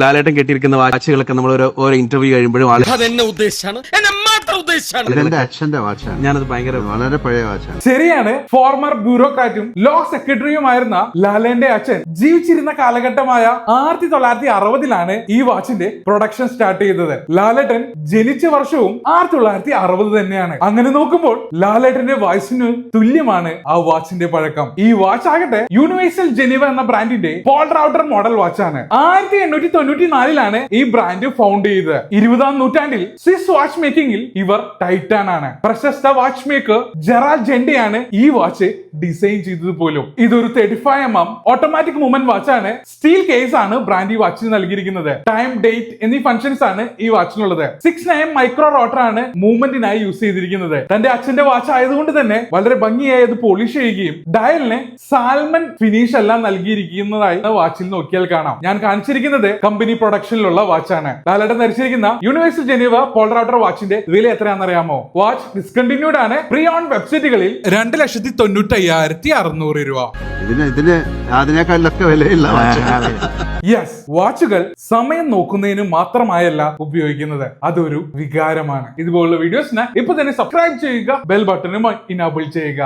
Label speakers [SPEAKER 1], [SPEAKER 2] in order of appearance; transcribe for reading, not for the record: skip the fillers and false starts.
[SPEAKER 1] ലാലേട്ടൻ കെട്ടിയിരിക്കുന്ന വാച്ചുകളൊക്കെ നമ്മൾ ഓരോ ഇന്റർവ്യൂ കഴിയുമ്പോഴും
[SPEAKER 2] അച്ഛന്റെ വാച്ചാണ്.
[SPEAKER 1] ഞാനത് ഭയങ്കര
[SPEAKER 2] വളരെ പഴയ വാച്ചാണ്.
[SPEAKER 3] ശരിയാണ്. ഫോർമർ ബ്യൂറോക്രാറ്റും ലോ സെക്രട്ടറിയുമായിരുന്ന ലാലേന്റെ അച്ഛൻ ജീവിച്ചിരുന്ന കാലഘട്ടമായ 1960-ലാണ് ഈ വാച്ചിന്റെ പ്രൊഡക്ഷൻ സ്റ്റാർട്ട് ചെയ്തത്. ലാലേട്ടൻ ജനിച്ച വർഷവും 1960 തന്നെയാണ്. അങ്ങനെ നോക്കുമ്പോൾ ലാലേട്ടന്റെ വയസ്സിന് തുല്യമാണ് ആ വാച്ചിന്റെ പഴക്കം. ഈ വാച്ച് ആകട്ടെ യൂണിവേഴ്സൽ ജനീവ എന്ന ബ്രാൻഡിന്റെ പോൾ റൗട്ടർ മോഡൽ വാച്ചാണ്. 1894-ലാണ് ഈ ബ്രാൻഡ് ഫൗണ്ട് ചെയ്തത്. 20-ാം നൂറ്റാണ്ടിൽ സ്വിസ് വാച്ച് മേക്കിംഗിൽ ഇവർ ടൈറ്റാൻ ആണ്. പ്രശസ്ത വാച്ച് മേക്കർ ജെറാൾഡ് ജെൻഡെയാണ് ഈ വാച്ച് ഡിസൈൻ ചെയ്തത് പോലും. ഇതൊരു 35mm ഓട്ടോമാറ്റിക് മൂവ്മെന്റ് വാച്ചാണ്. സ്റ്റീൽ കേസ് ആണ് ബ്രാൻഡ് ഈ വാച്ചിന് നൽകിയിരിക്കുന്നത്. ടൈം, ഡേറ്റ് എന്നീ ഫംഗ്ഷൻസ് ആണ് ഈ വാച്ചിനുള്ളത്. 6 മൈക്രോ റോട്ടർ ആണ് മൂവ്മെന്റിനായി യൂസ് ചെയ്തിരിക്കുന്നത്. തന്റെ അച്ഛന്റെ വാച്ച് ആയതുകൊണ്ട് തന്നെ വളരെ ഭംഗിയായി അത് പോളിഷ് ചെയ്യുകയും ഡയലിന് സാൽമൺ ഫിനിഷ് എല്ലാം നൽകിയിരിക്കുന്നതായി വാച്ചിൽ നോക്കിയാൽ കാണാം. ഞാൻ കാണിച്ചിരിക്കുന്നത് കമ്പനി പ്രൊഡക്ഷനിലുള്ള വാച്ചാണ്. ലാലേട്ടൻ ധരിച്ചിരിക്കുന്ന യൂണിവേഴ്സൽ ജനീവ പോൾ റൗട്ടർ വാച്ചിന്റെ വില എത്രയാണെന്നറിയാമോ? വാച്ച് ഡിസ്കണ്ടിന്യൂഡ് ആണ്. പ്രീ ഓൺ വെബ്സൈറ്റുകളിൽ 2,95,600 രൂപ.
[SPEAKER 2] ഇതിന് അതിനേക്കാളൊക്കെ വിലയില്ല.
[SPEAKER 3] യെസ്, വാച്ചുകൾ സമയം നോക്കുന്നതിന് മാത്രമായല്ല ഉപയോഗിക്കുന്നത്, അതൊരു വികാരമാണ്. ഇതുപോലുള്ള വീഡിയോസിന് ഇപ്പൊ തന്നെ സബ്സ്ക്രൈബ് ചെയ്യുക, ബെൽ ബട്ടണും ഇനാബിൾ ചെയ്യുക.